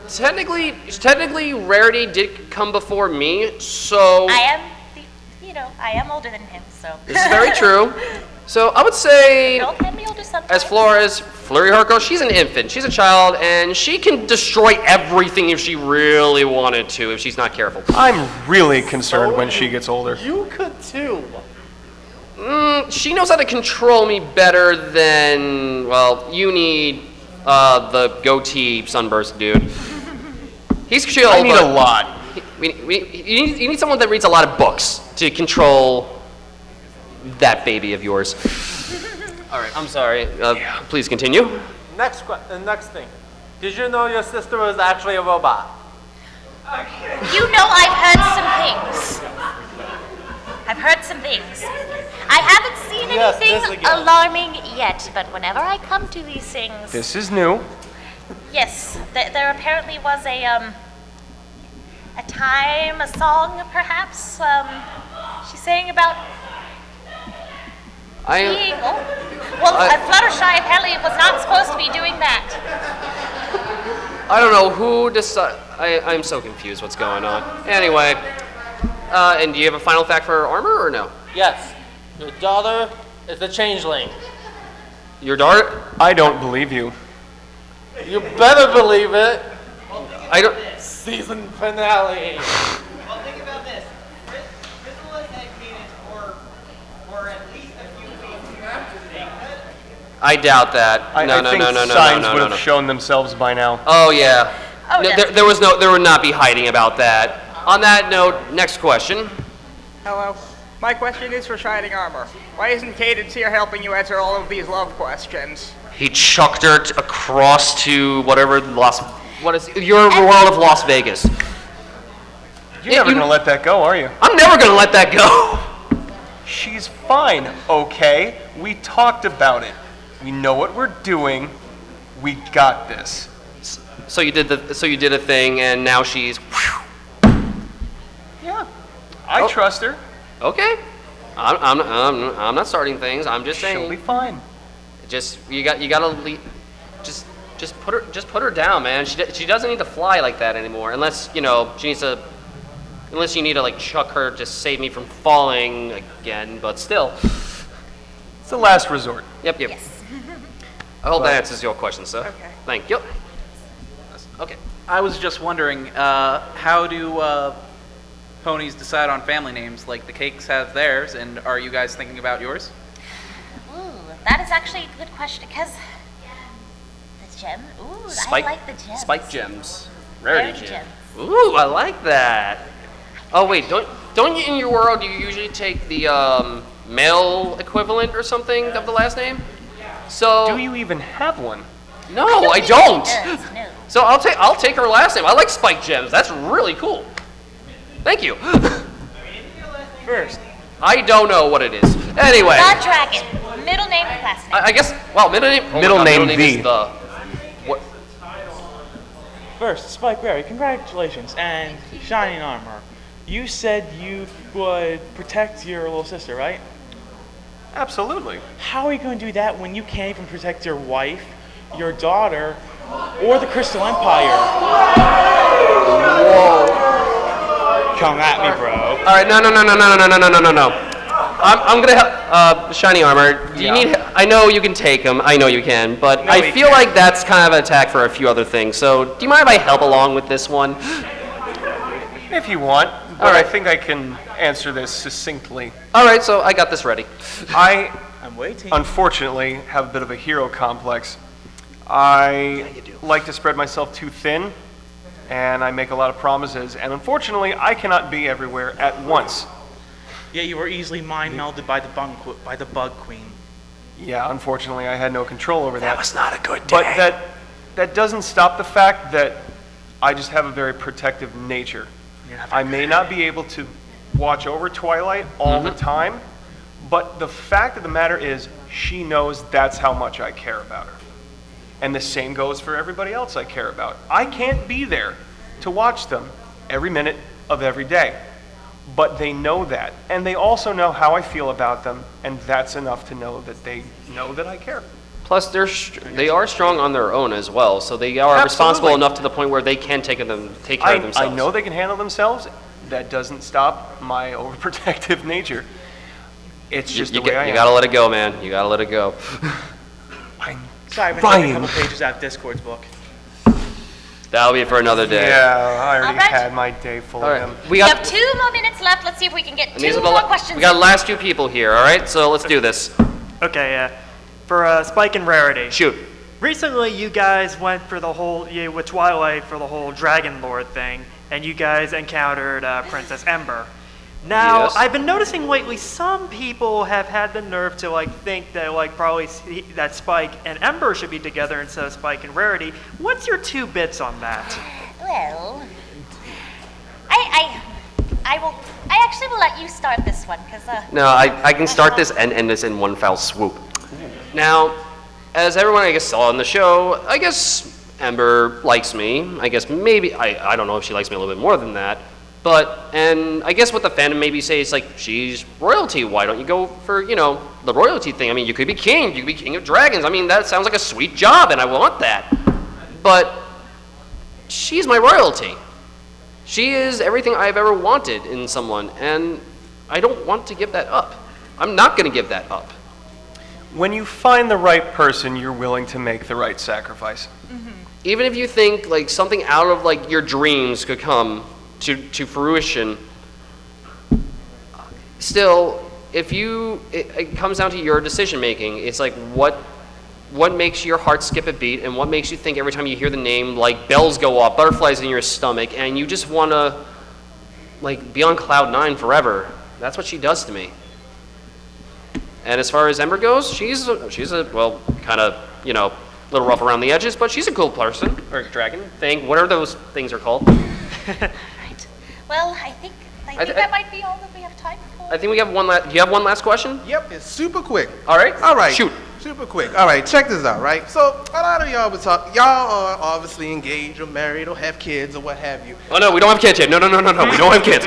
Technically, Rarity did come before me, so. I am older than him, so. This is very true. So I would say, Girl can be older sometimes. as far as Flurry Heart goes, she's an infant. She's a child, and she can destroy everything if she really wanted to, if she's not careful. I'm really concerned when she gets older. You could too. She knows how to control me better than, well, you need the goatee sunburst dude. He's chill. I need a lot. You need someone that reads a lot of books to control that baby of yours. All right, I'm sorry. Please continue. Next thing. Did you know your sister was actually a robot? You know I've heard some things. I've heard some things. I haven't seen anything alarming yet, but whenever I come to these things... This is new. Yes, there apparently was a song, perhaps. She sang about being old. Well, Fluttershy apparently was not supposed to be doing that. I don't know who decided. I'm so confused what's going on. Anyway, and do you have a final fact for Armor or no? Yes. Your daughter is a changeling. Your daughter? I don't believe you. You better believe it. I don't. Season finale. Well, think about this. Crystal has had cadence for at least a few weeks. I doubt that. I think signs would have shown themselves by now. Oh yeah. There would not be hiding about that. On that note, next question. Hello. My question is for Shining Armor. Why isn't Cadence here helping you answer all of these love questions? He chucked her across to whatever your world of Las Vegas. You're never going to let that go, are you? I'm never going to let that go. She's fine, okay? We talked about it. We know what we're doing. We got this. So you did a thing, and now she's. Yeah, I trust her. Okay, I'm not starting things. I'm just saying. She'll be fine. Just just put her down, man. She doesn't need to fly like that anymore, unless she needs to. Unless you need to like chuck her to save me from falling again, but still. It's the last resort. Yep. Yes. I hope that answers your question, sir. Okay. Thank you. Okay. I was just wondering, how do ponies decide on family names? Like the Cakes have theirs, and are you guys thinking about yours? Ooh, that is actually a good question, because the gem. Ooh, I like the gems. Spike gems. Rarity gems. Ooh, I like that. Oh wait, don't you in your world you usually take the male equivalent or something of the last name? So do you even have one? No, I don't. No. So I'll take her last name. I like Spike Gems. That's really cool. Thank you. First, I don't know what it is. Anyway. The dragon. Middle name, last name. I guess. Well, middle name. Middle name is the. What? First, Spike Berry, congratulations, and Shining Armor. You said you would protect your little sister, right? Absolutely. How are you going to do that when you can't even protect your wife, your daughter, or the Crystal Empire? Whoa. Come at me, bro. All right, no. I'm gonna help. Shiny Armor. Do you need? I know you can take him. I know you can, but No, I feel like that's kind of an attack for a few other things. So, do you mind if I help along with this one? If you want. But All right. I think I can answer this succinctly. All right, so I got this ready. I'm waiting. Unfortunately, have a bit of a hero complex. I like to spread myself too thin, and I make a lot of promises, and unfortunately, I cannot be everywhere at once. Yeah, you were easily mind melded by the Bug Queen. Yeah, unfortunately, I had no control over that. That was not a good day. But that doesn't stop the fact that I just have a very protective nature. I may not be able to watch over Twilight all the time, but the fact of the matter is she knows that's how much I care about her. And the same goes for everybody else I care about. I can't be there to watch them every minute of every day, but they know that. And they also know how I feel about them, and that's enough to know that they know that I care. Plus, they are strong on their own as well, so they are responsible enough to the point where they can take care of themselves. I know they can handle themselves. That doesn't stop my overprotective nature. It's just the way I am. You gotta let it go, man. You gotta let it go. Sorry, I've been taking a couple pages out of Discord's book. That'll be for another day. Yeah, I already Alright. had my day full All of right. them. We have 2 more minutes left. Let's see if we can get 2 more questions. We got the last 2 people here, all right? So let's do this. Okay, for Spike and Rarity. Shoot. Recently, you guys went for the whole, with Twilight for the whole Dragon Lord thing, and you guys encountered Princess Ember. Now, Yes. I've been noticing lately some people have had the nerve to think that probably that Spike and Ember should be together instead of Spike and Rarity. What's your 2 bits on that? Well, I actually will let you start this one, because No, I can start this and end this in one foul swoop. Now, as everyone I guess saw in the show, I guess Ember likes me. I guess maybe, I don't know if she likes me a little bit more than that. And I guess what the fandom maybe say is she's royalty. Why don't you go for, the royalty thing? I mean, you could be king. You could be king of dragons. I mean, that sounds like a sweet job, and I want that. But she's my royalty. She is everything I've ever wanted in someone, and I don't want to give that up. I'm not going to give that up. When you find the right person, you're willing to make the right sacrifice. Even if you think something out of your dreams could come to fruition, still, if it comes down to your decision making. It's what makes your heart skip a beat, and what makes you think every time you hear the name, bells go off, butterflies in your stomach, and you just want to be on cloud 9 forever. That's what she does to me. And as far as Ember goes, she's a well, kind of, you know, a little rough around the edges, but she's a cool person, or dragon thing, whatever those things are called. Well, I think that might be all that we have time for. I think we have one last, do you have one last question? Yep, it's super quick. All right. All right. Shoot. Super quick. All right, check this out, right? So, a lot of y'all y'all are obviously engaged or married or have kids or what have you. Oh, no, we don't have kids yet. No, we don't have kids.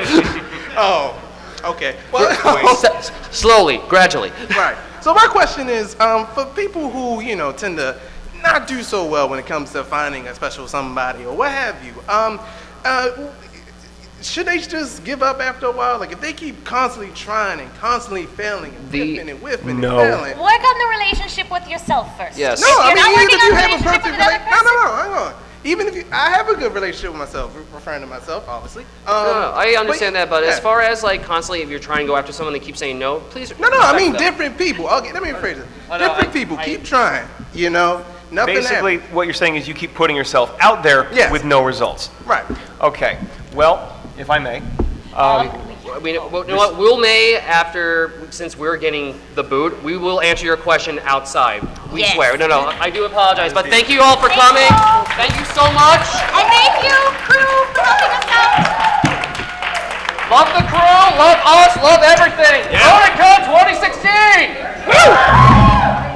Oh, okay. Well, Slowly, gradually. Right. So my question is, for people who, you know, tend to not do so well when it comes to finding a special somebody or what have you, should they just give up after a while? Like, if they keep constantly trying and constantly failing and whipping and whipping and failing. Work on the relationship with yourself first. Yes. No, I You're mean, not even working if on you the have a relationship perfect with another relationship, person. hang on. Even if I have a good relationship with myself, referring to myself, obviously. No, I understand that, but yeah. as far as like constantly, if you're trying to go after someone, they keep saying no, please. No, I respect mean them. different people. Okay, let me rephrase it. Oh, no, Different people. Keep trying. You know, nothing Basically, happens. what you're saying is you keep putting yourself out there with no results. Right. Okay. Well, if I may. You know what? We'll may after, since we're getting the boot, we will answer your question outside. We swear. No, I do apologize, but thank you all for coming. Thank you so much. And thank you, crew, for helping us out. Love the crew, love us, love everything. BronyCon 2016. Woo!